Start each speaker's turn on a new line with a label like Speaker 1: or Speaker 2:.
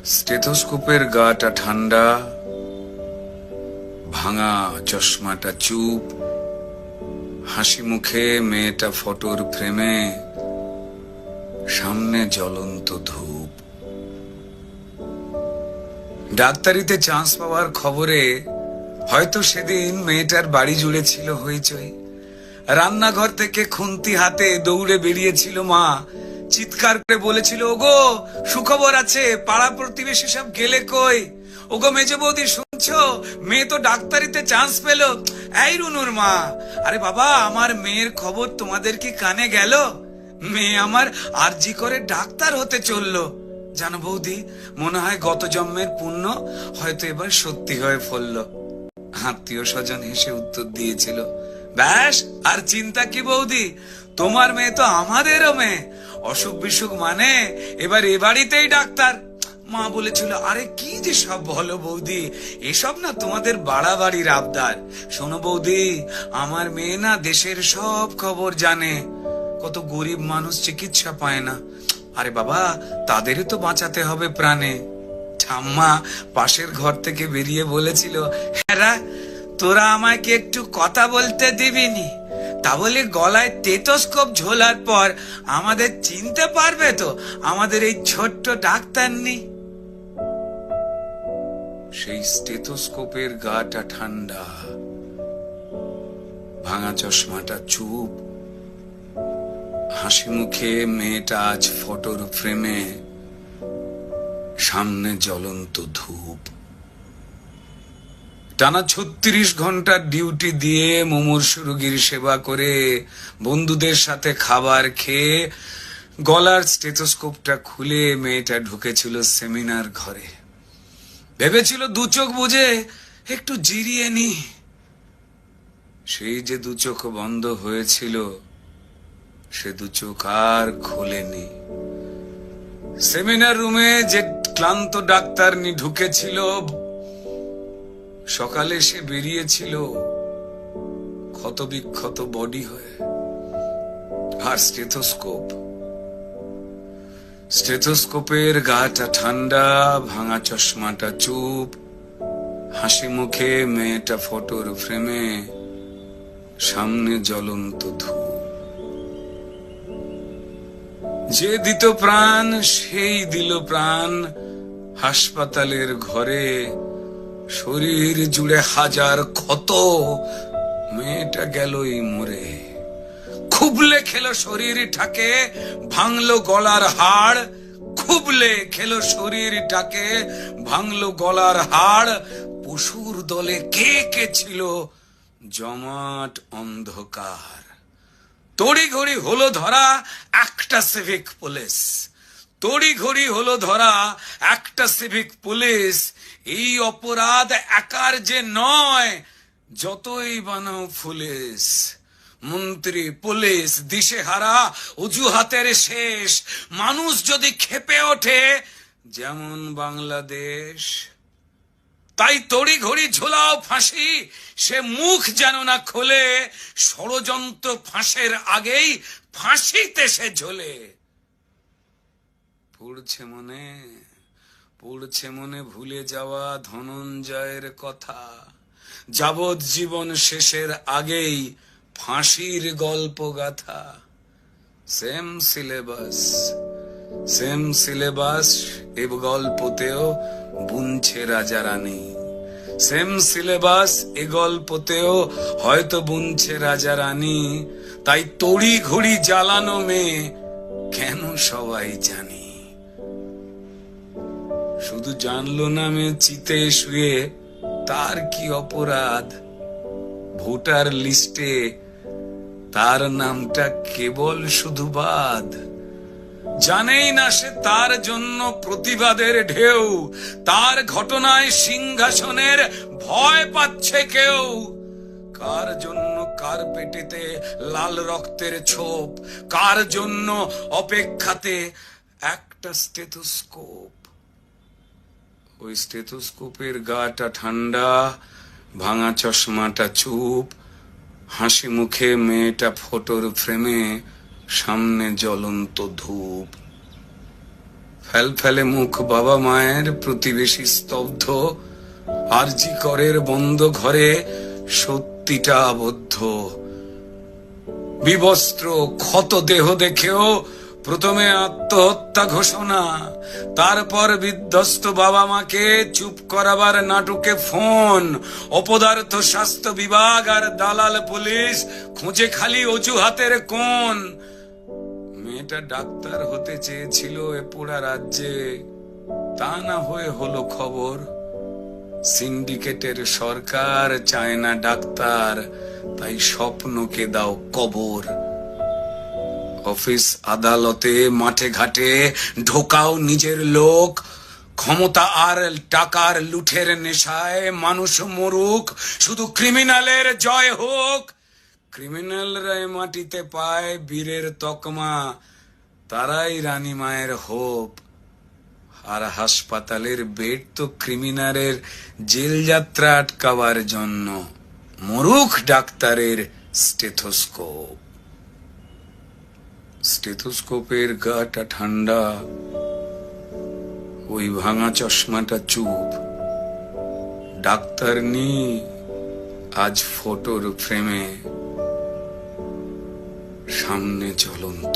Speaker 1: স্টেথোস্কোপের গাটা ঠান্ডা, ভাঙা চশমাটা চুপ, হাসি মুখে মেয়েটা ফটোর ফ্রেমে, সামনে জ্বলন্ত ধূপ। ডাক্তারিতে চান্স পাওয়ার খবরে হয়তো সেদিন মেয়েটার বাড়ি জুড়ে ছিল হইচই। রান্নাঘর থেকে খুন্তি হাতে দৌড়ে বেরিয়েছিল মা, চিৎকার করে বলেছিল, ওগো সুখবর আছে, পাড়া প্রতিবেশী সব গেলে কই? ওগো মেজ বৌদি শুনছো, মেয়ে তো ডাক্তারিতে চান্স পেল। এই রুনুর মা, আরে বাবা, আমার মেয়ের খবর তোমাদের কি কানে গেল? মেয়ে আমার আরজি করে ডাক্তার হতে চললো। জানো বৌদি, মনে হয় গত জন্মের পুণ্য হয়তো এবার সত্যি হয়ে ফলল। আত্মীয় স্বজন হেসে উত্তর দিয়েছিল, ব্যাস আর চিন্তা কি বৌদি, তোমার মেয়ে তো আমাদেরও মেয়ে। অসুখ বিসুখ মানে এবার এ বাড়িতেই ডাক্তার। মা বলেছিল, আরে কি যে সব বলো বৌদি, এসব না তোমাদের বাড়াবাড়ির আবদার। শোনো বৌদি, আমার মেয়ে না দেশের সব খবর জানে। কত গরিব মানুষ চিকিৎসা পায় না, আরে বাবা তাদেরই তো বাঁচাতে হবে প্রাণে। ঠাম্মা পাশের ঘর থেকে বেরিয়ে বলেছিল, হ্যাঁ তোরা আমাকে একটু কথা বলতে দিবিনি? তা বলে গলায় স্টেথোস্কোপ ঝোলার পর আমাদের চিনতে পারবে তো আমাদের এই ছোট্ট ডাক্তার নেই? সেই স্টেথোস্কোপের গাটা ঠান্ডা, ভাঙা চশমাটা চুপ, হাসি মুখে মেয়েটা আজ ফটোর ফ্রেমে, সামনে জ্বলন্ত ধূপ। টানা 36 ঘন্টার ডিউটি দিয়ে মুমূর্ষু রোগীর সেবা করে, বন্ধুদের সাথে খাবার খেয়ে, গলার স্টেথোস্কোপটা খুলে মেয়েটা ঢুকেছিল সেমিনার ঘরে। ভেবেছিল দু চোখ বুঝে একটু জিরিয়ে নি। সেই যে দু চোখ বন্ধ হয়েছিল, সে দু চোখ আর খোলেনি। সেমিনার রুমে যে ক্লান্ত ডাক্তারনি ঢুকেছিল, সকালে সে বেরিয়েছিল ক্ষত বিক্ষত বডি হয়ে। আর স্টেথোস্কোপের গাটা ঠান্ডা, ভাঙা চশমাটা চুপ, হাসি মুখে মেয়েটা ফটোর ফ্রেমে, সামনে জ্বলন্ত ধূপ। যে দিত প্রাণ সেই দিল প্রাণ হাসপাতালের ঘরে। শরীর জুড়ে হাজার ক্ষত, মেয়েটা গেলই মরে। খুবলে খেলো শরীরটাকে, ভাঙলো গলার হাড়। খুবলে খেলো শরীরটাকে, ভাঙলো গলার হাড়। পশুর দলে কে কে ছিল, জমাট অন্ধকার। তড়িঘড়ি হলো ধরা একটা সিভিক পুলিশ। তড়িঘড়ি হলো ধরা একটা সিভিক পুলিশ। এই অপরাধ একার যে নয়, যতই বানাও পুলিশ। মন্ত্রী পুলিশ দিশেহারা, অজুহাতের শেষ। মানুষ যদি ক্ষেপে ওঠে যেমন বাংলাদেশ, তাই তড়িঘড়ি ঝোলাও ফাঁসি, সে মুখ যেন না খোলে। ষড়যন্ত্র ফাঁসের আগেই ফাঁসিতে সে ঝোলে। পড়ছে মনে ভুলে যাওয়া ধনঞ্জয়ের কথা। যাবজ্জীবন শেষের আগেই ফাঁসির গল্প গাথা। সেম সিলেবাস এ গল্পতেও বুনছে রাজা রানী। সেম সিলেবাস এ গল্পতেও হয়তো বুনছে রাজা রানী। তাই তড়ি ঘড়ি জ্বালানো মেয়ে কেন সবাই জানি। শুধু জানলো না মেয়ে চিতে শুয়ে তার কি অপরাধ। ভোটার লিস্টে তার নামটা কেবল শুধু বাদ। জানেই না সে তার জন্য প্রতিবাদের ঢেউ। তার ঘটনায় সিংহাসনের ভয় পাচ্ছে কেউ। কার জন্য কার পেটেতে লাল রক্তের ছোপ, কার জন্য অপেক্ষাতে একটা স্টেথোস্কোপ। ওই স্টেথোস্কোপের গাটা ঠান্ডা, ভাঙা চশমাটা চুপ, হাসি মুখে মেয়েটা ফটোর ফ্রেমে, সামনে জ্বলন্ত ধূপ। ফেলফেলে মুখ বাবা মায়ের, প্রতিবেশী স্তব্ধ, আরজি করের বন্ধ ঘরে সত্যিটা আবদ্ধ। বিবস্ত্র ক্ষত দেহ দেখেও প্রথমে আত্মহত্যা ঘোষণা, তারপর বিধ্বস্ত বাবা মাকে চুপ করাবার নাটকে ফোন। অপদার্থ স্বাস্থ্য বিভাগ আর দালাল পুলিশ খুঁজে খালি অজুহাতের কোণ। মেয়েটা ডাক্তার হতে চেয়েছিল এ পোড়া রাজ্যে, তা না হয়ে হলো খবর। সিন্ডিকেটের সরকার চায় না ডাক্তার, তাই স্বপ্নকে দাও কবর। অফিস আদালতে মাঠে ঘাটে ঢোকাও নিজের লোক, ক্ষমতা আর টাকার লুঠের নেশায় মানুষ মরুক, শুধু ক্রিমিনালের জয় হোক। ক্রিমিনালরা মাটিতে পায় বীরের তকমা, তারাই রানী মায়ের হোপ। আর হাসপাতালের বেড তো ক্রিমিনালের জেল যাত্রা আটকাবার জন্য, মরুখ ডাক্তারের স্টেথোস্কোপ। স্টেথোস্কোপের গাটা ঠান্ডা, ওই ভাঙা চশমাটা চুপ। ডাক্তার নি আজ ফটোর ফ্রেমে, সামনে জ্বলন্ত